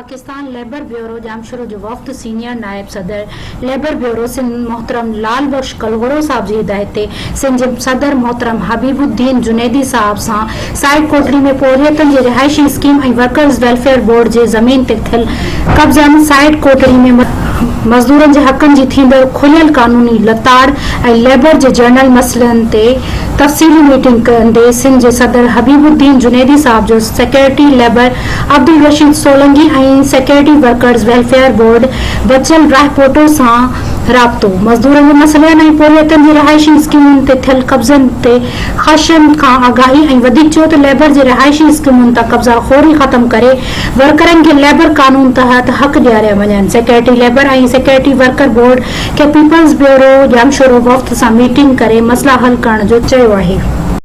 Pakistan labour bureau जामशुरू जो वफ़द senior नायब सदर लेबर ब्यूरो सिंध मोहतरम लाल बख्श कलगुरो साहब जी हिदायत ते सिंध जे सदर मोहतरम हबीबुद्दीन जुनैदी साहब सां साइड कोटरी में पोरियतन जे रिहायशी स्कीम ऐं वर्कर्स वेलफेयर बोर्ड जे ज़मीन ते थियल कब्ज़नि साइड कोटरी में मज़दूरनि जे हक़नि जी थींदड़ खुलियल कानूनी लताड़ ऐं लेबर जे जर्नल मसइलनि ते तफ़सीली मीटिंग कंदे सिंध जे सदर हबीबुद्दीन जुनैदी साहब जो सेक्रेटरी लेबर अब्दुल रशीद सोलंकी ऐं सेक्रेटरी वर्कर्स वेलफेयर बोर्ड बचल राहपोटो सां राब्तो मज़दूरनि जे मसइलनि ऐं पोरियतनि जी रिहायशी स्कीमुनि ते थियल कब्ज़नि ते ख़दशनि खां आगाही ऐं वधीक चयो त लेबर जे रिहायशी स्कीमुनि तां कब्ज़ा फ़ौरी ख़तम करे वर्करनि खे लेबर कानून तहत हक़ ॾियारिया वञनि। सेक्रेटरी लेबर ऐं सेक्रेटरी वर्कर बोर्ड खे पीपल्स ब्यूरो जामशुरू वफ़द सां मीटिंग करे मसइला हल करण जो चयो आहे।